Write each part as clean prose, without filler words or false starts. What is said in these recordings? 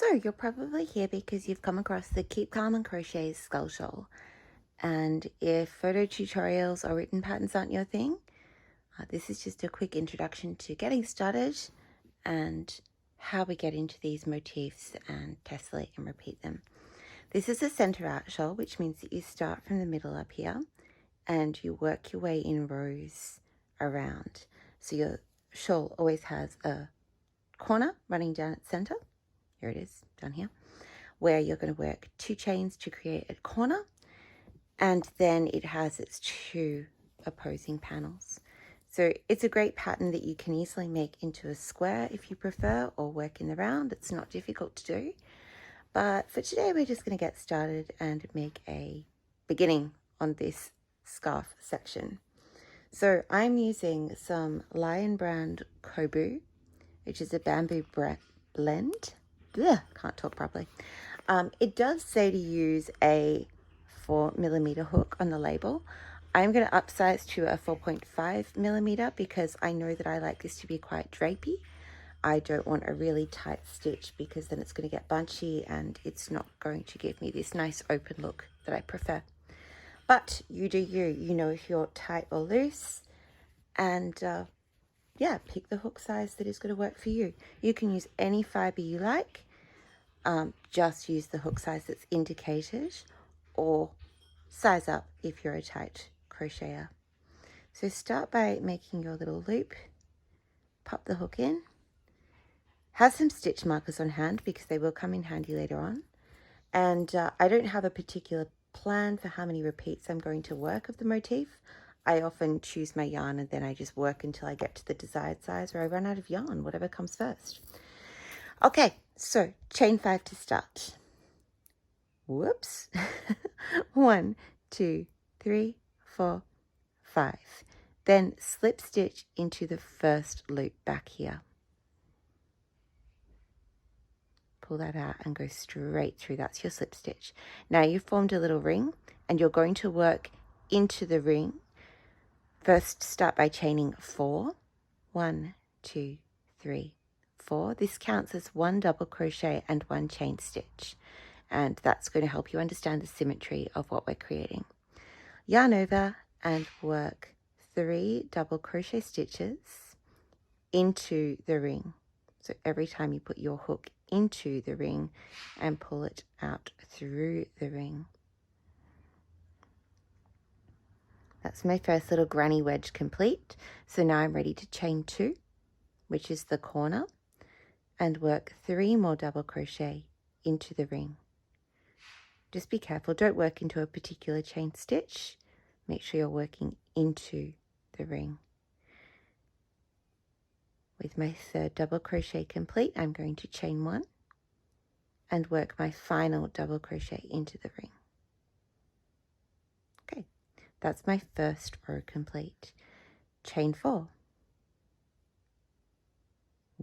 So you're probably here because you've come across the Keep Calm and Crochet's skull shawl. And if photo tutorials or written patterns aren't your thing, this is just a quick introduction to getting started and how we get into these motifs and tessellate and repeat them. This is a center out shawl, which means that you start from the middle up here and you work your way in rows around. So your shawl always has a corner running down its center. Here it is, down here, where you're going to work 2 chains to create a corner, and then it has its 2 opposing panels. So it's a great pattern that you can easily make into a square if you prefer, or work in the round. It's not difficult to do. But for today, we're just going to get started and make a beginning on this scarf section. So I'm using some Lion brand Coboo, which is a bamboo blend. Ugh, can't talk properly. It does say to use a 4mm hook on the label. I'm going to upsize to a 4.5mm because I know that I like this to be quite drapey. I don't want a really tight stitch because then it's going to get bunchy and it's not going to give me this nice open look that I prefer. But you do you. You know if you're tight or loose, and yeah, pick the hook size that is going to work for you. You can use any fiber you like. Just use the hook size that's indicated, or size up if you're a tight crocheter. So start by making your little loop, pop the hook in, have some stitch markers on hand because they will come in handy later on. And I don't have a particular plan for how many repeats I'm going to work of the motif. I often choose my yarn and then I just work until I get to the desired size, or I run out of yarn, whatever comes first. Okay, so chain 5 to start. Whoops. 1, 2, 3, 4, 5. Then slip stitch into the first loop back here. Pull that out and go straight through. That's your slip stitch. Now you've formed a little ring and you're going to work into the ring. First, start by chaining 4. 1, 2, 3, 4. This counts as 1 double crochet and 1 chain stitch. And that's going to help you understand the symmetry of what we're creating. Yarn over and work 3 double crochet stitches into the ring. So every time you put your hook into the ring and pull it out through the ring. That's my first little granny wedge complete. So now I'm ready to chain 2, which is the corner, and work 3 more double crochet into the ring. Just be careful, don't work into a particular chain stitch. Make sure you're working into the ring. With my 3rd double crochet complete, I'm going to chain 1 and work my final double crochet into the ring. Okay, that's my first row complete. Chain 4.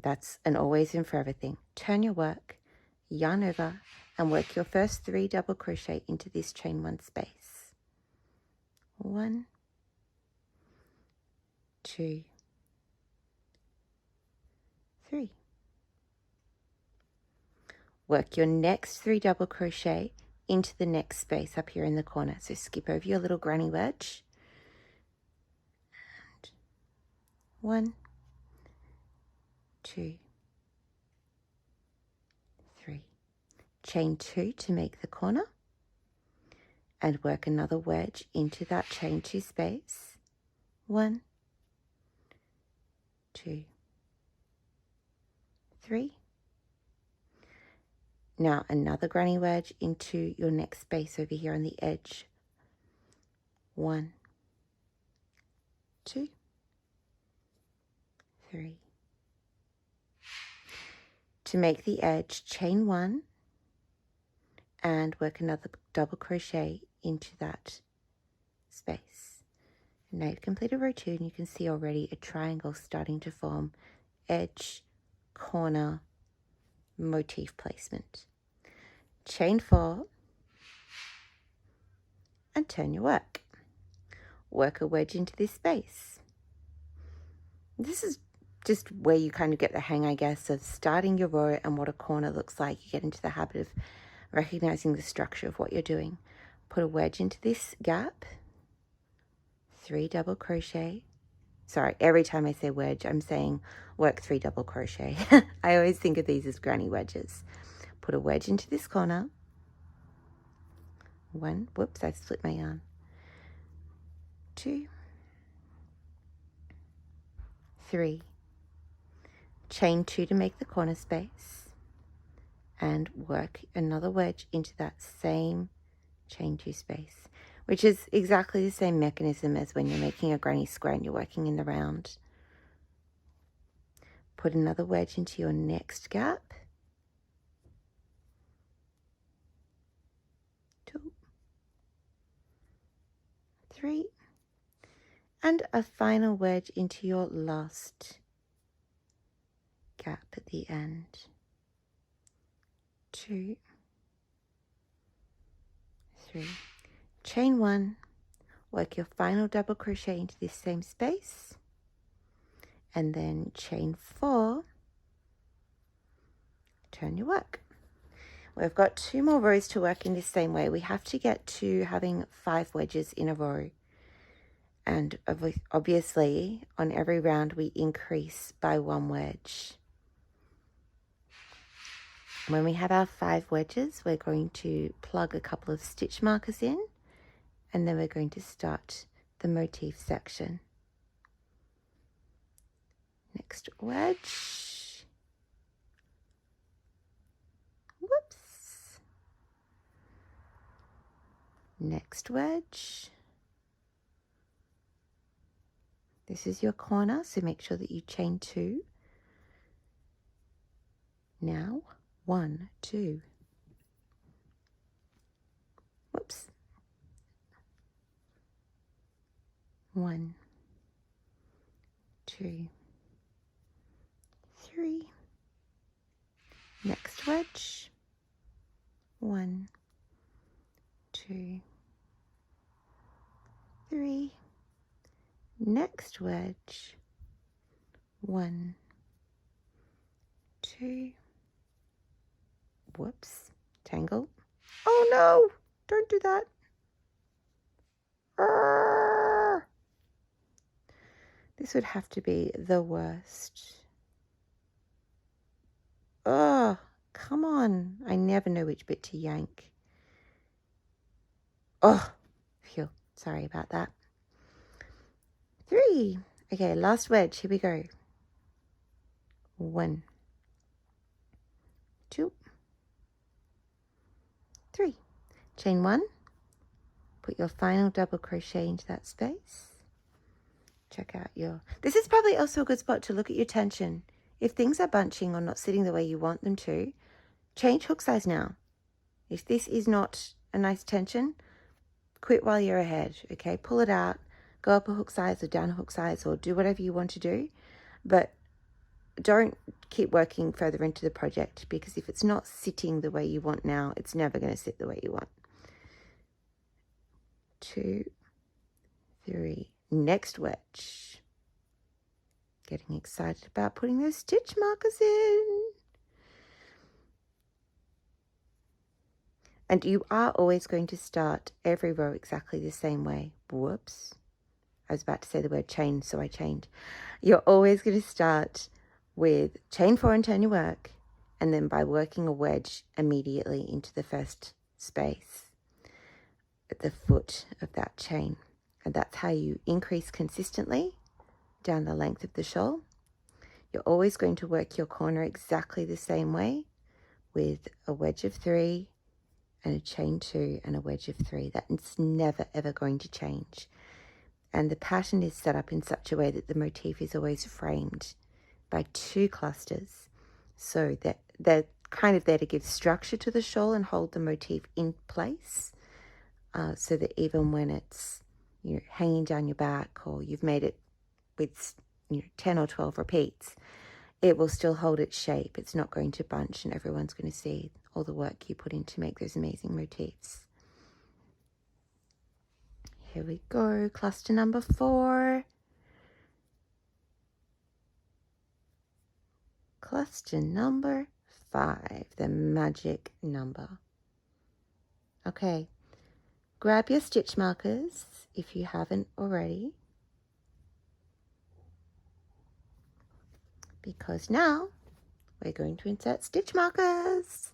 That's an always and forever thing. Turn your work, yarn over, and work your first 3 double crochet into this chain 1 space. 1, 2, 3. Work your next 3 double crochet into the next space up here in the corner. So skip over your little granny wedge. And 1, 2, 3. Chain 2 to make the corner, and work another wedge into that chain 2 space. 1, 2, 3. Now another granny wedge into your next space over here on the edge. 1, 2, 3. To make the edge, chain 1 and work another double crochet into that space. And now you've completed row 2 and you can see already a triangle starting to form. Edge, corner, motif placement. Chain 4 and turn your work. Work a wedge into this space. This is just where you kind of get the hang, I guess, of starting your row and what a corner looks like. You get into the habit of recognizing the structure of what you're doing. Put a wedge into this gap, 3 double crochet. Sorry, every time I say wedge, I'm saying work 3 double crochet. I always think of these as granny wedges. Put a wedge into this corner. 1, whoops, I split my yarn. 2, 3. Chain 2 to make the corner space. And work another wedge into that same chain 2 space, which is exactly the same mechanism as when you're making a granny square and you're working in the round. Put another wedge into your next gap. 2, 3, and a final wedge into your last gap at the end. 2, 3. Chain 1, work your final double crochet into this same space, and then chain 4, turn your work. We've got 2 more rows to work in the same way. We have to get to having 5 wedges in a row. And obviously, on every round, we increase by 1 wedge. When we have our 5 wedges, we're going to plug a couple of stitch markers in, and then we're going to start the motif section. Next wedge. Whoops. Next wedge. This is your corner, so make sure that you chain 2. Now, 1, 2. Whoops. 1, 2, 3. Next wedge. 1, 2, 3. Next wedge. 1, 2. Whoops. Tangle. Oh no! Don't do that. Arrgh. This would have to be the worst. Oh, come on. I never know which bit to yank. Oh, phew. Sorry about that. 3. Okay, last wedge. Here we go. 1, 2, 3. Chain 1. Put your final double crochet into that space. Check out your... This is probably also a good spot to look at your tension. If things are bunching or not sitting the way you want them to, change hook size now. If this is not a nice tension, quit while you're ahead, okay? Pull it out, go up a hook size or down a hook size, or do whatever you want to do. But don't keep working further into the project, because if it's not sitting the way you want now, it's never going to sit the way you want. 2, 3. Next wedge. Getting excited about putting those stitch markers in. And you are always going to start every row exactly the same way. Whoops. I was about to say the word chain, so I chained. You're always going to start with chain 4 and turn your work, and then by working a wedge immediately into the first space at the foot of that chain. And that's how you increase consistently down the length of the shawl. You're always going to work your corner exactly the same way, with a wedge of 3 and a chain 2 and a wedge of 3. That's never ever going to change. And the pattern is set up in such a way that the motif is always framed by 2 clusters, so that they're kind of there to give structure to the shawl and hold the motif in place, so that even when it's hanging down your back, or you've made it with 10 or 12 repeats, it will still hold its shape. It's not going to bunch, and everyone's going to see all the work you put in to make those amazing motifs. Here we go, cluster number 4. Question number 5, the magic number. Okay, grab your stitch markers if you haven't already, because now we're going to insert stitch markers.